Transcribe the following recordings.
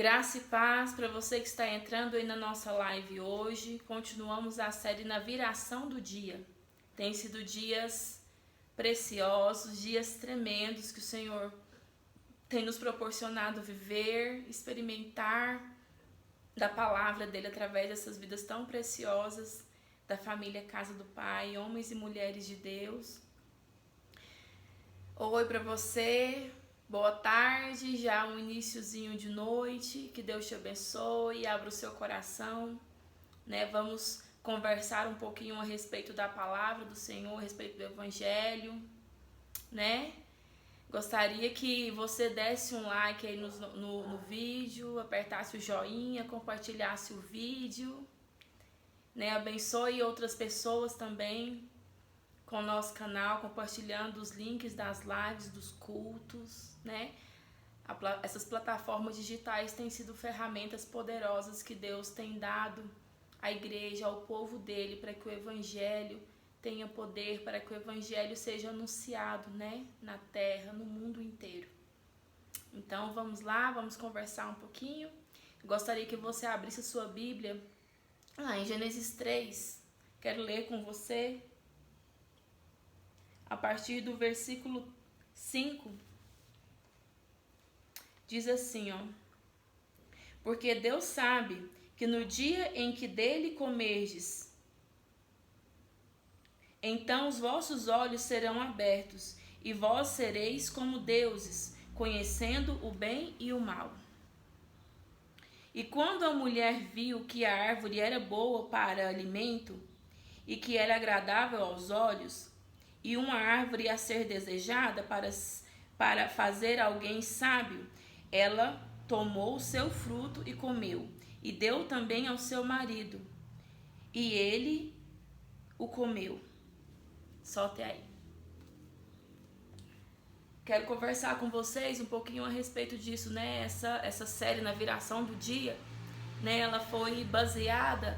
Graça e paz para você que está entrando aí na nossa live hoje. Continuamos a série na viração do dia. Tem sido dias preciosos, dias tremendos que o Senhor tem nos proporcionado viver, experimentar da palavra dele através dessas vidas tão preciosas da família Casa do Pai, homens e mulheres de Deus. Oi para você. Boa tarde, já um iniciozinho de noite, que Deus te abençoe, abra o seu coração, né? Vamos conversar um pouquinho a respeito da palavra do Senhor, a respeito do Evangelho, né? Gostaria que você desse um like aí no vídeo, apertasse o joinha, compartilhasse o vídeo, né? Abençoe outras pessoas também com o nosso canal, compartilhando os links das lives, dos cultos, né? Essas plataformas digitais têm sido ferramentas poderosas que Deus tem dado à igreja, ao povo dele, para que o Evangelho tenha poder, para que o Evangelho seja anunciado, né? Na terra, no mundo inteiro. Então vamos lá, vamos conversar um pouquinho. Gostaria que você abrisse a sua Bíblia lá em Gênesis 3. Quero ler com você a partir do versículo 5, diz assim, ó: Porque Deus sabe que no dia em que dele comerdes, então os vossos olhos serão abertos, e vós sereis como deuses, conhecendo o bem e o mal. E quando a mulher viu que a árvore era boa para alimento, e que era agradável aos olhos, e uma árvore a ser desejada para fazer alguém sábio, ela tomou o seu fruto e comeu, e deu também ao seu marido, e ele o comeu. Só até aí. Quero conversar com vocês um pouquinho a respeito disso, né? Essa série na viração do dia, né? Ela foi baseada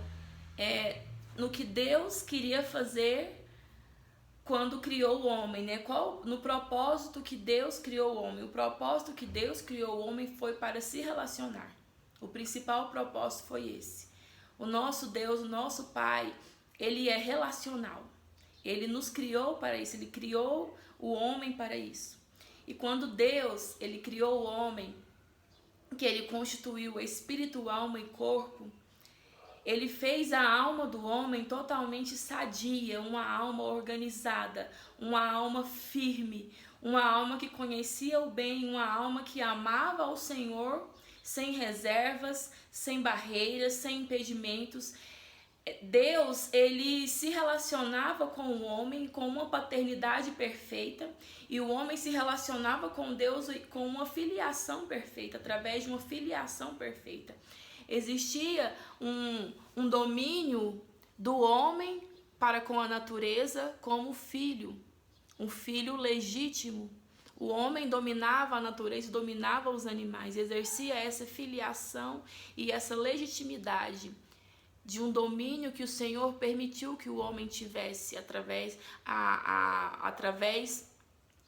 no que Deus queria fazer quando criou o homem, né? No propósito que Deus criou o homem. O propósito que Deus criou o homem foi para se relacionar. O principal propósito foi esse. O nosso Deus, o nosso Pai, ele é relacional. Ele nos criou para isso, ele criou o homem para isso. E quando Deus, ele criou o homem, que ele constituiu espírito, alma e corpo, ele fez a alma do homem totalmente sadia, uma alma organizada, uma alma firme, uma alma que conhecia o bem, uma alma que amava ao Senhor sem reservas, sem barreiras, sem impedimentos. Deus, ele se relacionava com o homem com uma paternidade perfeita, e o homem se relacionava com Deus com uma filiação perfeita, através de uma filiação perfeita. Existia um domínio do homem para com a natureza como filho, um filho legítimo. O homem dominava a natureza, dominava os animais, exercia essa filiação e essa legitimidade de um domínio que o Senhor permitiu que o homem tivesse através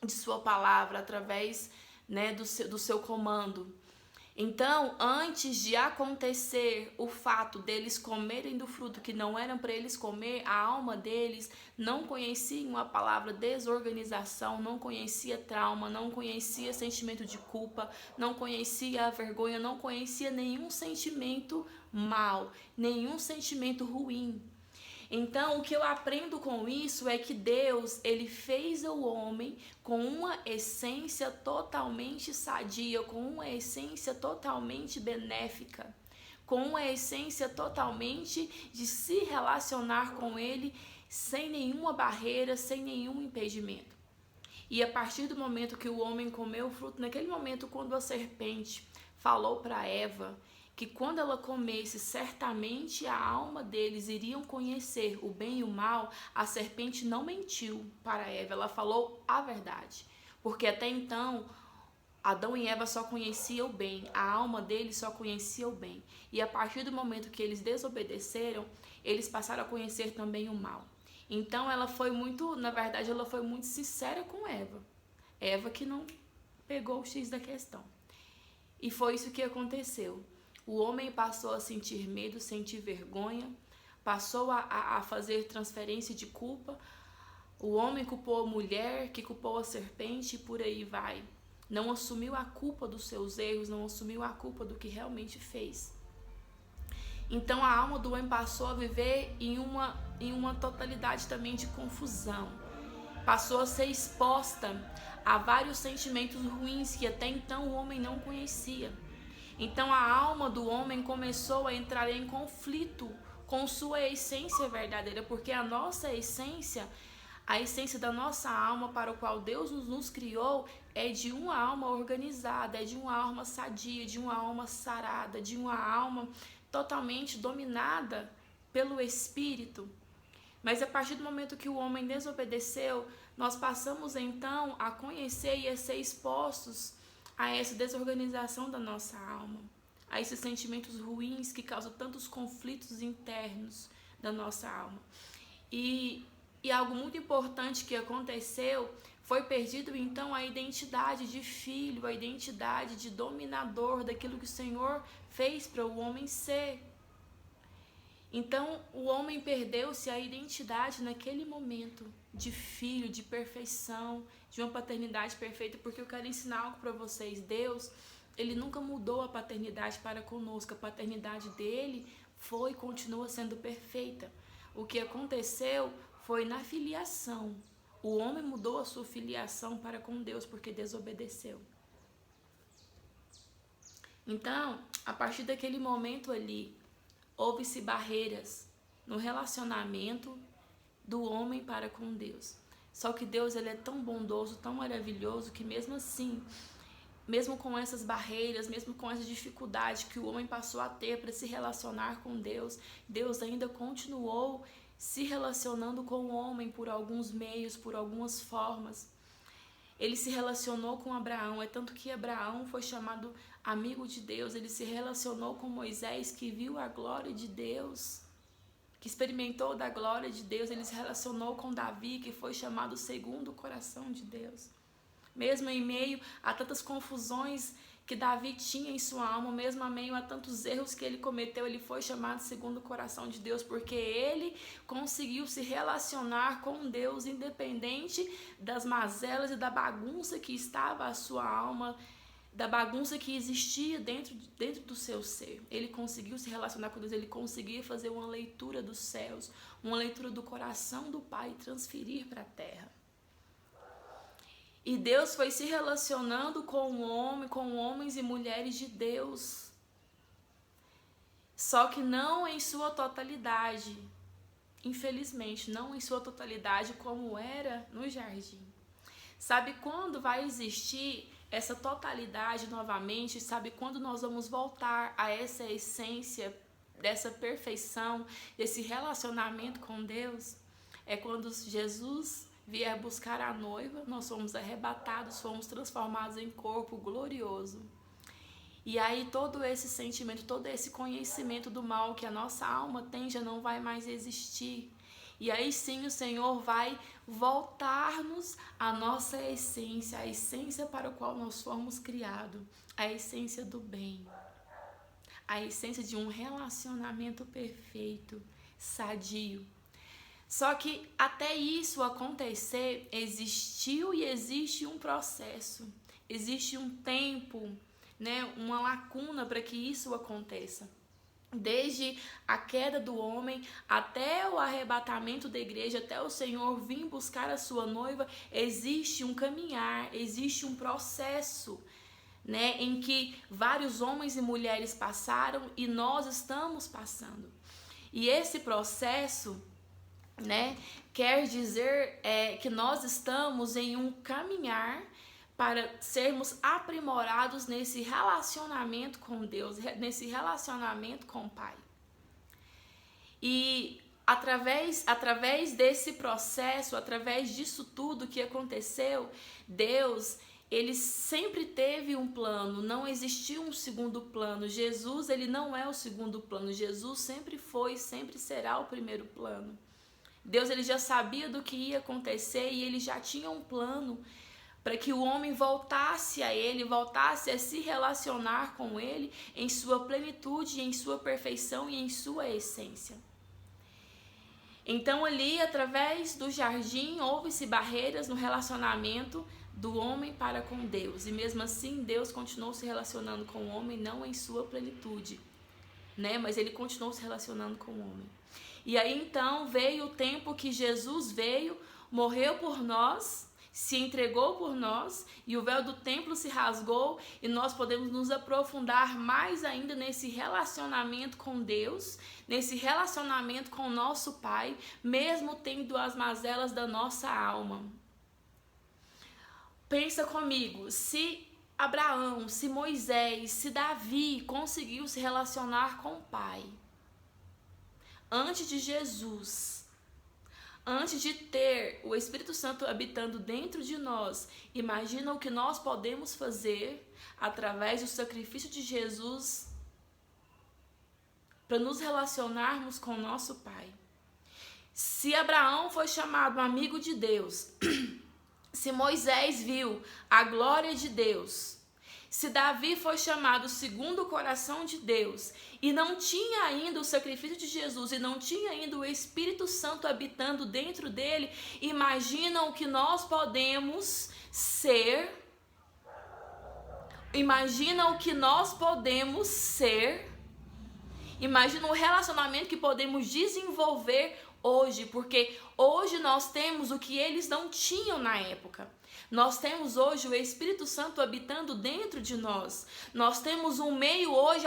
de sua palavra, através, né, do seu comando. Então, antes de acontecer o fato deles comerem do fruto que não eram para eles comer, a alma deles não conhecia uma palavra desorganização, não conhecia trauma, não conhecia sentimento de culpa, não conhecia a vergonha, não conhecia nenhum sentimento mal, nenhum sentimento ruim. Então, o que eu aprendo com isso é que Deus, ele fez o homem com uma essência totalmente sadia, com uma essência totalmente benéfica, com uma essência totalmente de se relacionar com ele sem nenhuma barreira, sem nenhum impedimento. E a partir do momento que o homem comeu o fruto, naquele momento quando a serpente falou para Eva que quando ela comesse, certamente a alma deles iriam conhecer o bem e o mal, a serpente não mentiu para Eva, ela falou a verdade. Porque até então, Adão e Eva só conheciam o bem, a alma deles só conhecia o bem. E a partir do momento que eles desobedeceram, eles passaram a conhecer também o mal. Então ela foi muito sincera com Eva. Eva que não pegou o X da questão. E foi isso que aconteceu. O homem passou a sentir medo, sentir vergonha, passou a fazer transferência de culpa. O homem culpou a mulher, que culpou a serpente, e por aí vai. Não assumiu a culpa dos seus erros, não assumiu a culpa do que realmente fez. Então a alma do homem passou a viver em uma totalidade também de confusão. Passou a ser exposta a vários sentimentos ruins que até então o homem não conhecia. Então a alma do homem começou a entrar em conflito com sua essência verdadeira, porque a nossa essência, a essência da nossa alma para o qual Deus nos criou, é de uma alma organizada, é de uma alma sadia, de uma alma sarada, de uma alma totalmente dominada pelo Espírito. Mas a partir do momento que o homem desobedeceu, nós passamos então a conhecer e a ser expostos a essa desorganização da nossa alma, a esses sentimentos ruins que causam tantos conflitos internos da nossa alma. E algo muito importante que aconteceu, foi perdido então a identidade de filho, a identidade de dominador daquilo que o Senhor fez para o homem ser. Então o homem perdeu-se a identidade naquele momento de filho, de perfeição, de uma paternidade perfeita, porque eu quero ensinar algo para vocês. Deus, ele nunca mudou a paternidade para conosco, a paternidade dele foi e continua sendo perfeita. O que aconteceu foi na filiação. O homem mudou a sua filiação para com Deus porque desobedeceu. Então, a partir daquele momento ali, houve-se barreiras no relacionamento do homem para com Deus. Só que Deus, ele é tão bondoso, tão maravilhoso, que mesmo assim, mesmo com essas barreiras, mesmo com essa dificuldade que o homem passou a ter para se relacionar com Deus, Deus ainda continuou se relacionando com o homem por alguns meios, por algumas formas. Ele se relacionou com Abraão, é tanto que Abraão foi chamado amigo de Deus. Ele se relacionou com Moisés, que viu a glória de Deus, que experimentou da glória de Deus. Ele se relacionou com Davi, que foi chamado segundo o coração de Deus. Mesmo em meio a tantas confusões que Davi tinha em sua alma, mesmo em meio a tantos erros que ele cometeu, ele foi chamado segundo o coração de Deus, porque ele conseguiu se relacionar com Deus, independente das mazelas e da bagunça que estava a sua alma, da bagunça que existia dentro do seu ser. Ele conseguiu se relacionar com Deus, ele conseguia fazer uma leitura dos céus, uma leitura do coração do Pai e transferir para a terra. E Deus foi se relacionando com o homem, com homens e mulheres de Deus. Só que não em sua totalidade. Infelizmente, não em sua totalidade como era no jardim. Sabe quando vai existir essa totalidade novamente? Sabe quando nós vamos voltar a essa essência, dessa perfeição, desse relacionamento com Deus? É quando Jesus vier buscar a noiva, nós fomos arrebatados, fomos transformados em corpo glorioso. E aí todo esse sentimento, todo esse conhecimento do mal que a nossa alma tem já não vai mais existir. E aí sim o Senhor vai voltar-nos à nossa essência, a essência para a qual nós fomos criados, a essência do bem, a essência de um relacionamento perfeito, sadio. Só que até isso acontecer, existiu e existe um processo, existe um tempo, né, uma lacuna para que isso aconteça. Desde a queda do homem até o arrebatamento da igreja, até o Senhor vir buscar a sua noiva, existe um caminhar, existe um processo, né, em que vários homens e mulheres passaram e nós estamos passando. E esse processo, né, quer dizer que nós estamos em um caminhar para sermos aprimorados nesse relacionamento com Deus, nesse relacionamento com o Pai. E através desse processo, através disso tudo que aconteceu, Deus, ele sempre teve um plano, não existiu um segundo plano. Jesus, ele não é o segundo plano, Jesus sempre foi, sempre será o primeiro plano. Deus, ele já sabia do que ia acontecer e ele já tinha um plano para que o homem voltasse a ele, voltasse a se relacionar com ele em sua plenitude, em sua perfeição e em sua essência. Então ali, através do jardim, houve-se barreiras no relacionamento do homem para com Deus. E mesmo assim, Deus continuou se relacionando com o homem, não em sua plenitude, né? Mas ele continuou se relacionando com o homem. E aí então veio o tempo que Jesus veio, morreu por nós, se entregou por nós, e o véu do templo se rasgou, e nós podemos nos aprofundar mais ainda nesse relacionamento com Deus, nesse relacionamento com o nosso Pai, mesmo tendo as mazelas da nossa alma. Pensa comigo, se Abraão, se Moisés, se Davi conseguiu se relacionar com o Pai antes de Jesus, antes de ter o Espírito Santo habitando dentro de nós, imagina o que nós podemos fazer através do sacrifício de Jesus para nos relacionarmos com o nosso Pai. Se Abraão foi chamado amigo de Deus, se Moisés viu a glória de Deus, se Davi foi chamado segundo o coração de Deus e não tinha ainda o sacrifício de Jesus e não tinha ainda o Espírito Santo habitando dentro dele, imagina o que nós podemos ser, imagina o que nós podemos ser, imagina o relacionamento que podemos desenvolver hoje, porque hoje nós temos o que eles não tinham na época. Nós temos hoje o Espírito Santo habitando dentro de nós. Nós temos um meio hoje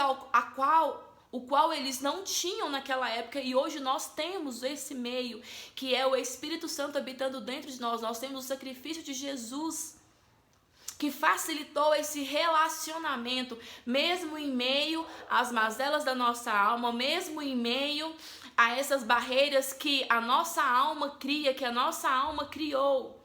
o qual eles não tinham naquela época, e hoje nós temos esse meio, que é o Espírito Santo habitando dentro de nós. Nós temos o sacrifício de Jesus, que facilitou esse relacionamento, mesmo em meio às mazelas da nossa alma, mesmo em meio a essas barreiras que a nossa alma cria, que a nossa alma criou.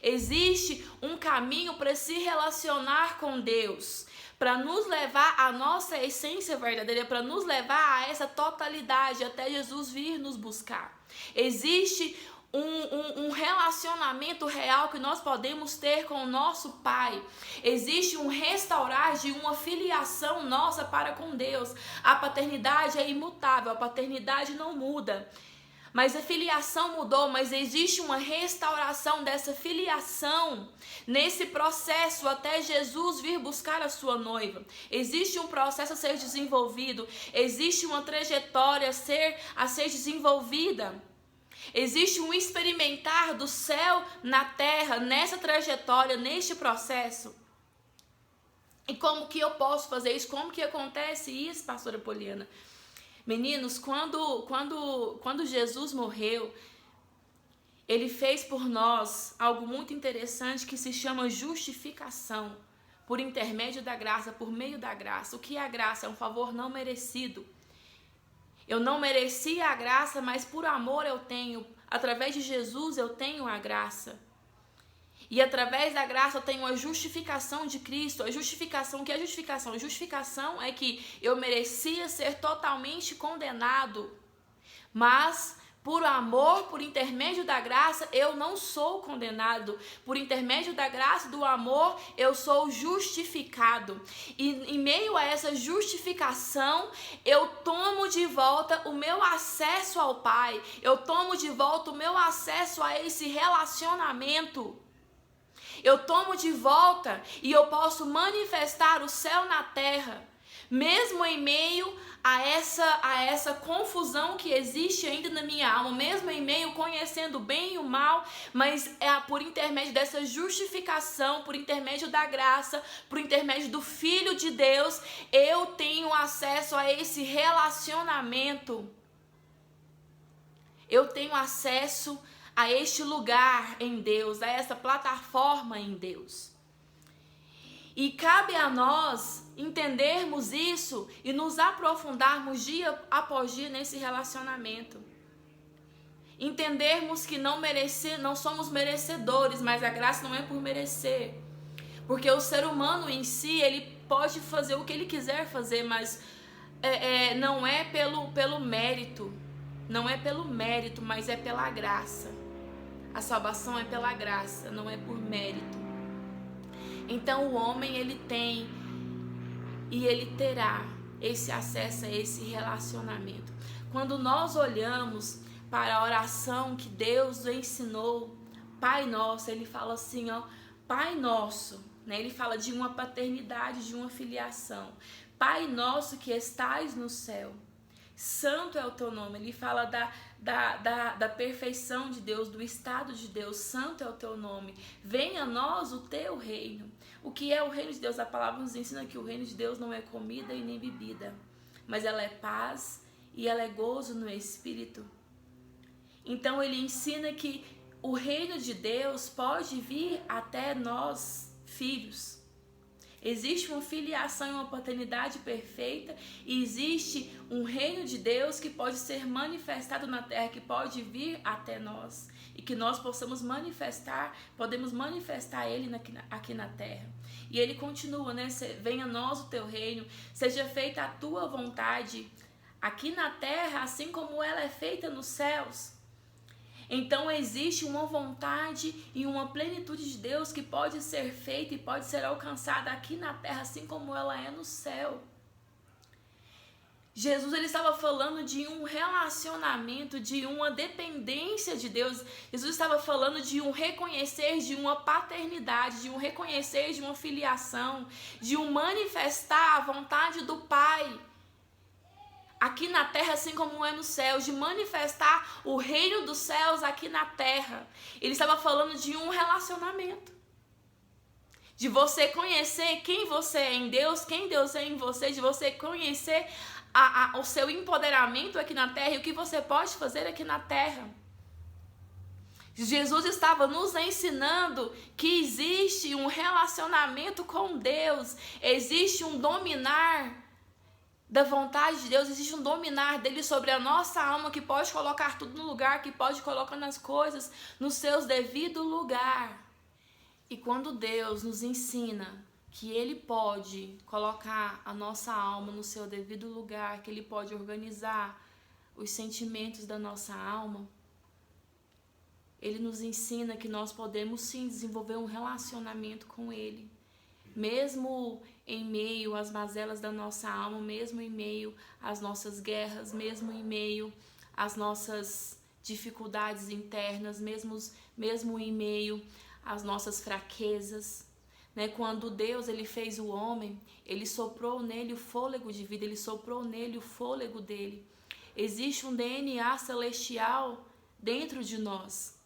Existe um caminho para se relacionar com Deus, para nos levar à nossa essência verdadeira, para nos levar a essa totalidade, até Jesus vir nos buscar. Existe um relacionamento real que nós podemos ter com o nosso Pai. Existe um restaurar de uma filiação nossa para com Deus. A paternidade é imutável, a paternidade não muda. Mas a filiação mudou, mas existe uma restauração dessa filiação nesse processo até Jesus vir buscar a sua noiva. Existe um processo a ser desenvolvido, existe uma trajetória a ser desenvolvida. Existe um experimentar do céu na terra, nessa trajetória, neste processo. E como que eu posso fazer isso? Como que acontece isso, pastora Poliana? Meninos, quando Jesus morreu, ele fez por nós algo muito interessante que se chama justificação, por intermédio da graça, por meio da graça. O que é a graça? É um favor não merecido. Eu não merecia a graça, mas por amor eu tenho. Através de Jesus eu tenho a graça. E através da graça eu tenho a justificação de Cristo. A justificação, o que é justificação? A justificação é que eu merecia ser totalmente condenado, mas por amor, por intermédio da graça, eu não sou condenado. Por intermédio da graça, do amor, eu sou justificado. E em meio a essa justificação, eu tomo de volta o meu acesso ao Pai. Eu tomo de volta o meu acesso a esse relacionamento. Eu tomo de volta e eu posso manifestar o céu na terra, mesmo em meio a essa confusão que existe ainda na minha alma, mesmo em meio conhecendo o bem e o mal, mas é por intermédio dessa justificação, por intermédio da graça, por intermédio do Filho de Deus, eu tenho acesso a esse relacionamento. Eu tenho acesso a este lugar em Deus, a essa plataforma em Deus. E cabe a nós entendermos isso e nos aprofundarmos dia após dia nesse relacionamento. Entendermos que não somos merecedores, mas a graça não é por merecer. Porque o ser humano em si, ele pode fazer o que ele quiser fazer, mas não é pelo mérito. Não é pelo mérito, mas é pela graça. A salvação é pela graça, não é por mérito. Então o homem ele tem e ele terá esse acesso a esse relacionamento. Quando nós olhamos para a oração que Deus ensinou, Pai Nosso, ele fala assim, ó, Pai Nosso, né? Ele fala de uma paternidade, de uma filiação. Pai Nosso que estais no céu, santo é o teu nome. Ele fala da perfeição de Deus, do estado de Deus, santo é o teu nome. Venha a nós o teu reino. O que é o reino de Deus? A palavra nos ensina que o reino de Deus não é comida e nem bebida, mas ela é paz e ela é gozo no Espírito. Então ele ensina que o reino de Deus pode vir até nós, filhos. Existe uma filiação e uma paternidade perfeita e existe um reino de Deus que pode ser manifestado na terra, que pode vir até nós e que nós possamos manifestar, podemos manifestar ele aqui na terra. E ele continua, né? Venha a nós o teu reino, seja feita a tua vontade aqui na terra, assim como ela é feita nos céus. Então existe uma vontade e uma plenitude de Deus que pode ser feita e pode ser alcançada aqui na terra, assim como ela é no céu. Jesus ele estava falando de um relacionamento, de uma dependência de Deus. Jesus estava falando de um reconhecer de uma paternidade, de um reconhecer de uma filiação, de um manifestar a vontade do Pai aqui na terra, assim como é no céu, de manifestar o reino dos céus aqui na terra. Ele estava falando de um relacionamento, de você conhecer quem você é em Deus, quem Deus é em você, de você conhecer o seu empoderamento aqui na terra e o que você pode fazer aqui na terra. Jesus estava nos ensinando que existe um relacionamento com Deus, existe um dominar da vontade de Deus, existe um dominar dele sobre a nossa alma que pode colocar tudo no lugar, que pode colocar as coisas no seu devido lugar. E quando Deus nos ensina que ele pode colocar a nossa alma no seu devido lugar, que ele pode organizar os sentimentos da nossa alma, ele nos ensina que nós podemos sim desenvolver um relacionamento com ele, mesmo em meio às mazelas da nossa alma, mesmo em meio às nossas guerras, mesmo em meio às nossas dificuldades internas, mesmo em meio às nossas fraquezas, né? Quando Deus ele fez o homem, ele soprou nele o fôlego de vida, ele soprou nele o fôlego dele. Existe um DNA celestial dentro de nós.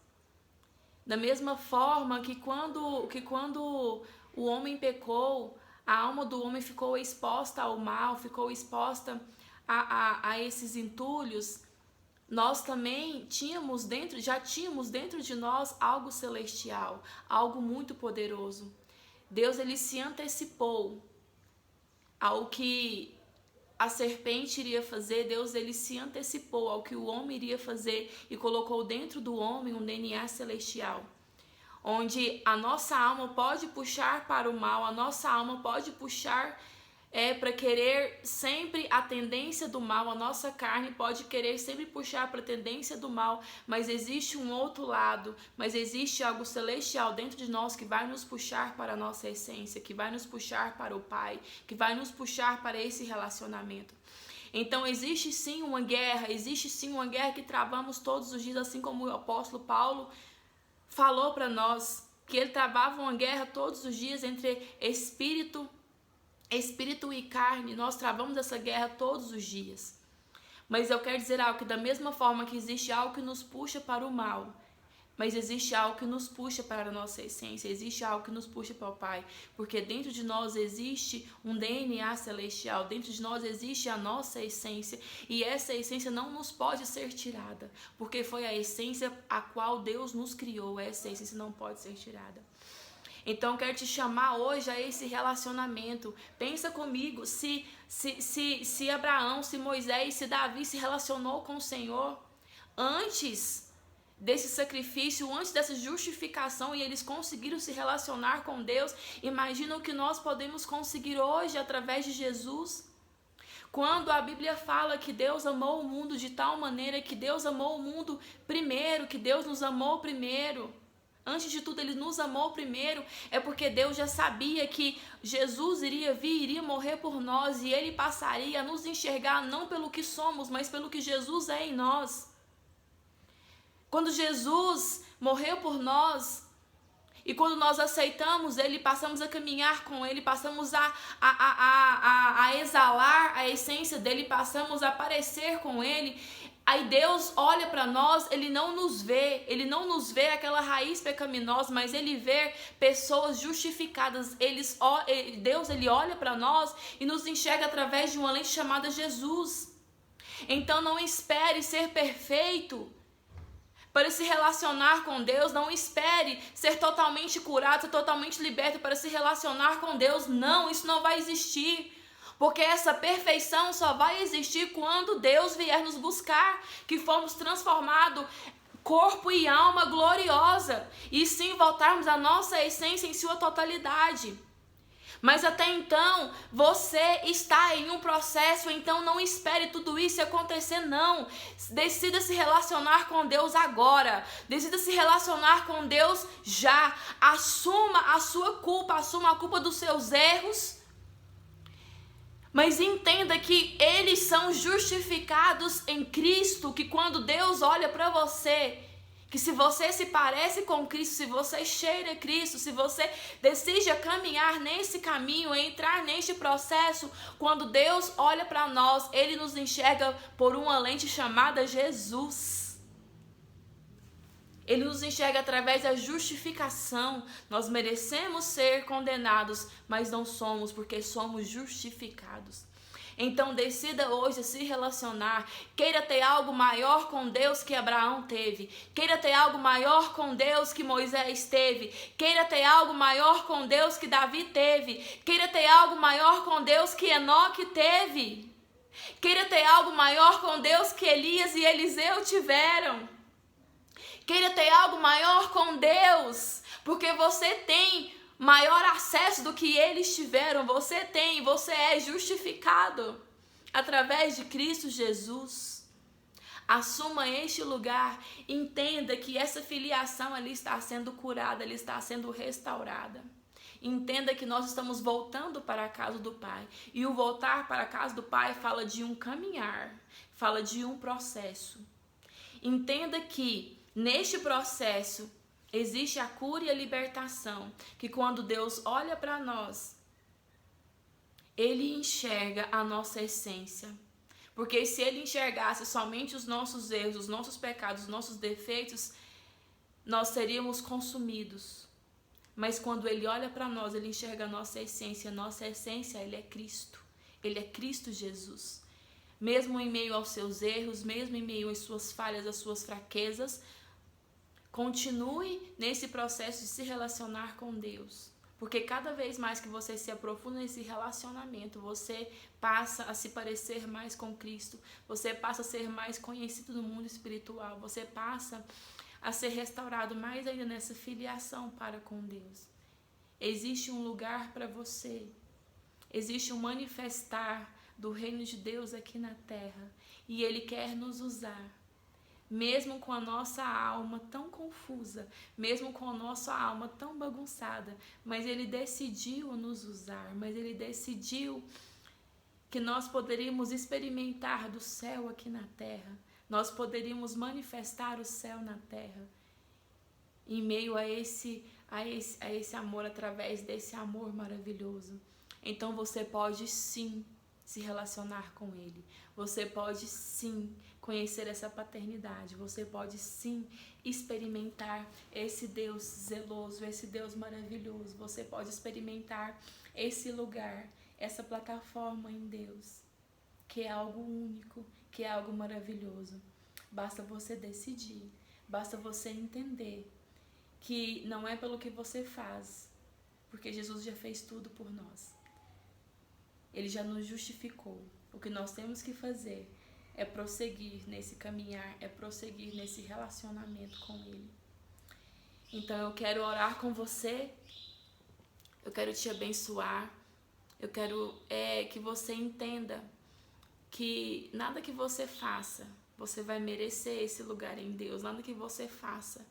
Da mesma forma que quando o homem pecou, a alma do homem ficou exposta ao mal, ficou exposta a esses entulhos, nós também já tínhamos dentro de nós algo celestial, algo muito poderoso. Deus ele se antecipou ao que a serpente iria fazer, Deus ele se antecipou ao que o homem iria fazer e colocou dentro do homem um DNA celestial, onde a nossa alma pode puxar para o mal, a nossa alma pode puxar para querer sempre a tendência do mal, a nossa carne pode querer sempre puxar para a tendência do mal, mas existe um outro lado, mas existe algo celestial dentro de nós que vai nos puxar para a nossa essência, que vai nos puxar para o Pai, que vai nos puxar para esse relacionamento. Então existe sim uma guerra que travamos todos os dias, assim como o apóstolo Paulo falou para nós, que ele travava uma guerra todos os dias entre espírito e carne. Nós travamos essa guerra todos os dias. Mas eu quero dizer algo, que da mesma forma que existe algo que nos puxa para o mal, mas existe algo que nos puxa para a nossa essência, existe algo que nos puxa para o Pai, porque dentro de nós existe um DNA celestial, dentro de nós existe a nossa essência, e essa essência não nos pode ser tirada, porque foi a essência a qual Deus nos criou, essa essência não pode ser tirada. Então eu quero te chamar hoje a esse relacionamento. Pensa comigo, se Abraão, se Moisés, se Davi se relacionou com o Senhor antes desse sacrifício, antes dessa justificação, e eles conseguiram se relacionar com Deus, imagina o que nós podemos conseguir hoje através de Jesus. Quando a Bíblia fala que Deus amou o mundo de tal maneira, que Deus amou o mundo primeiro, que Deus nos amou primeiro, Antes de tudo, Ele nos amou primeiro. É porque Deus já sabia que Jesus iria vir, iria morrer por nós, e Ele passaria a nos enxergar não pelo que somos, mas pelo que Jesus é em nós. Quando Jesus morreu por nós, e quando nós aceitamos Ele, passamos a caminhar com Ele, passamos a exalar a essência dEle, passamos a parecer com Ele. Aí Deus olha para nós, Ele não nos vê aquela raiz pecaminosa, mas Ele vê pessoas justificadas. Deus, Ele olha para nós e nos enxerga através de uma lente chamada Jesus. Então não espere ser perfeito para se relacionar com Deus. Não espere ser totalmente curado, ser totalmente liberto para se relacionar com Deus. Não, isso não vai existir. Porque essa perfeição só vai existir quando Deus vier nos buscar, que fomos transformados corpo e alma gloriosa, e sim voltarmos à nossa essência em sua totalidade. Mas até então, você está em um processo, então não espere tudo isso acontecer, não. Decida se relacionar com Deus agora. Decida se relacionar com Deus já. Assuma a sua culpa, assuma a culpa dos seus erros. Mas entenda que eles são justificados em Cristo, que quando Deus olha para você, que se você se parece com Cristo, se você cheira Cristo, se você decide caminhar nesse caminho, entrar neste processo, quando Deus olha para nós, Ele nos enxerga por uma lente chamada Jesus. Ele nos enxerga através da justificação. Nós merecemos ser condenados, mas não somos, porque somos justificados. Então decida hoje se relacionar. Queira ter algo maior com Deus que Abraão teve. Queira ter algo maior com Deus que Moisés teve. Queira ter algo maior com Deus que Davi teve. Queira ter algo maior com Deus que Enoque teve. Queira ter algo maior com Deus que Elias e Eliseu tiveram. Queira ter algo maior com Deus, porque você tem maior acesso do que eles tiveram. Você é justificado através de Cristo Jesus. Assuma este lugar, entenda que essa filiação ali está sendo curada, ali está sendo restaurada. Entenda que nós estamos voltando para a casa do Pai, e o voltar para a casa do Pai fala de um caminhar, fala de um processo. Entenda que neste processo existe a cura e a libertação, que quando Deus olha para nós, Ele enxerga a nossa essência. Porque se Ele enxergasse somente os nossos erros, os nossos pecados, os nossos defeitos, nós seríamos consumidos. Mas quando Ele olha para nós, Ele enxerga a nossa essência. Nossa essência, Ele é Cristo. Ele é Cristo Jesus. Mesmo em meio aos seus erros, mesmo em meio às suas falhas, às suas fraquezas, continue nesse processo de se relacionar com Deus. Porque cada vez mais que você se aprofunda nesse relacionamento, você passa a se parecer mais com Cristo. Você passa a ser mais conhecido no mundo espiritual. Você passa a ser restaurado mais ainda nessa filiação para com Deus. Existe um lugar para você. Existe um manifestar do reino de Deus aqui na terra. E Ele quer nos usar. Mesmo com a nossa alma tão confusa, mesmo com a nossa alma tão bagunçada, mas Ele decidiu nos usar, mas Ele decidiu que nós poderíamos experimentar do céu aqui na terra, nós poderíamos manifestar o céu na terra, em meio a esse amor, através desse amor maravilhoso. Então você pode sim se relacionar com Ele, você pode sim conhecer essa paternidade, você pode sim experimentar esse Deus zeloso, esse Deus maravilhoso, você pode experimentar esse lugar, essa plataforma em Deus, que é algo único, que é algo maravilhoso. Basta você decidir, basta você entender que não é pelo que você faz, porque Jesus já fez tudo por nós. Ele já nos justificou. O que nós temos que fazer é prosseguir nesse caminhar, é prosseguir nesse relacionamento com Ele. Então eu quero orar com você, eu quero te abençoar, eu quero que você entenda que nada que você faça, você vai merecer esse lugar em Deus, nada que você faça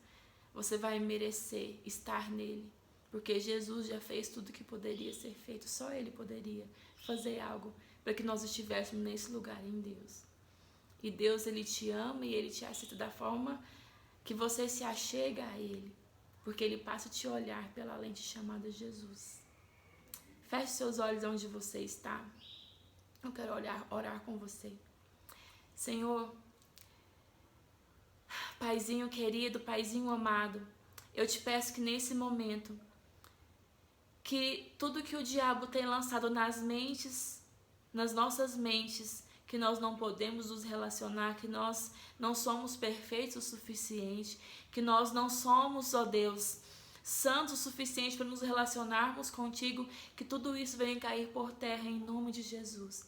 você vai merecer estar nele. Porque Jesus já fez tudo que poderia ser feito. Só ele poderia fazer algo para que nós estivéssemos nesse lugar em Deus. E Deus, ele te ama e ele te aceita da forma que você se achega a ele. Porque ele passa a te olhar pela lente chamada Jesus. Feche seus olhos onde você está. Eu quero orar com você. Senhor, Paizinho querido, Paizinho amado, eu te peço que nesse momento, que tudo que o diabo tem lançado nas nossas mentes, que nós não podemos nos relacionar, que nós não somos perfeitos o suficiente, que nós não somos, ó Deus, santos o suficiente para nos relacionarmos contigo, que tudo isso venha cair por terra em nome de Jesus.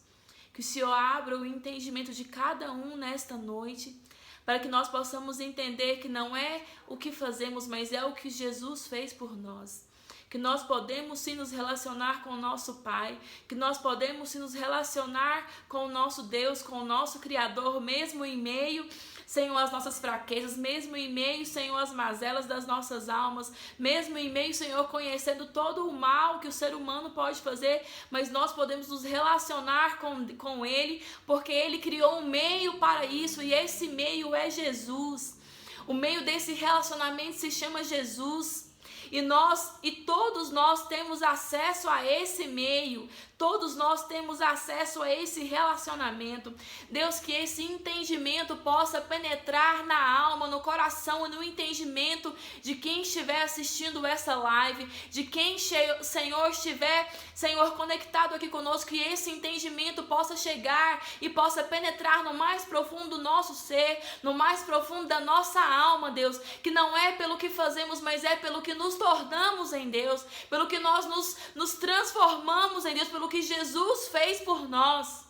Que o Senhor abra o entendimento de cada um nesta noite, para que nós possamos entender que não é o que fazemos, mas é o que Jesus fez por nós. Que nós podemos sim nos relacionar com o nosso Pai, que nós podemos sim nos relacionar com o nosso Deus, com o nosso Criador, mesmo em meio, Senhor, às nossas fraquezas, mesmo em meio, Senhor, às mazelas das nossas almas, mesmo em meio, Senhor, conhecendo todo o mal que o ser humano pode fazer, mas nós podemos nos relacionar com Ele, porque Ele criou um meio para isso, e esse meio é Jesus. O meio desse relacionamento se chama Jesus. E todos nós temos acesso a esse meio, todos nós temos acesso a esse relacionamento. Deus, que esse entendimento possa penetrar na alma, no coração e no entendimento de quem estiver assistindo essa live, de quem, Senhor, estiver, Senhor, conectado aqui conosco, que esse entendimento possa chegar e possa penetrar no mais profundo do nosso ser, no mais profundo da nossa alma, Deus, que não é pelo que fazemos, mas é pelo que nos tornamos em Deus, pelo que nós nos transformamos em Deus, pelo que Jesus fez por nós.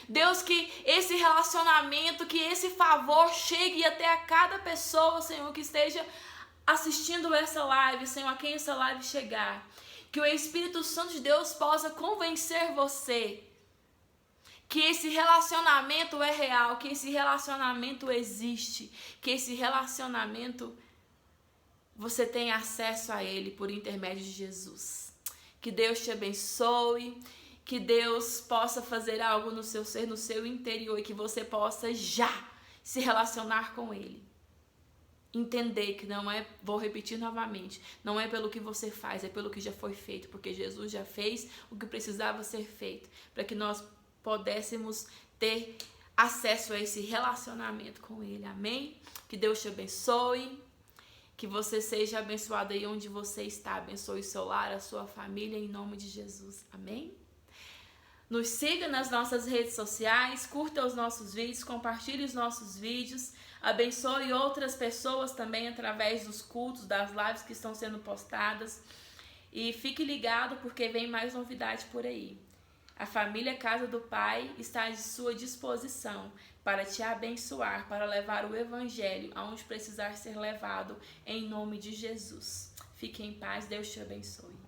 Deus, que esse relacionamento, que esse favor chegue até a cada pessoa, Senhor, que esteja assistindo essa live, Senhor, a quem essa live chegar. Que o Espírito Santo de Deus possa convencer você que esse relacionamento é real, que esse relacionamento existe, que esse relacionamento você tem acesso a ele por intermédio de Jesus. Que Deus te abençoe, que Deus possa fazer algo no seu ser, no seu interior, e que você possa já se relacionar com ele. Entender que não é, vou repetir novamente, não é pelo que você faz, é pelo que já foi feito, porque Jesus já fez o que precisava ser feito, para que nós pudéssemos ter acesso a esse relacionamento com ele. Amém? Que Deus te abençoe. Que você seja abençoado aí onde você está. Abençoe o seu lar, a sua família, em nome de Jesus. Amém? Nos siga nas nossas redes sociais, curta os nossos vídeos, compartilhe os nossos vídeos. Abençoe outras pessoas também através dos cultos, das lives que estão sendo postadas. E fique ligado porque vem mais novidade por aí. A família Casa do Pai está à sua disposição para te abençoar, para levar o Evangelho aonde precisar ser levado, em nome de Jesus. Fique em paz, Deus te abençoe.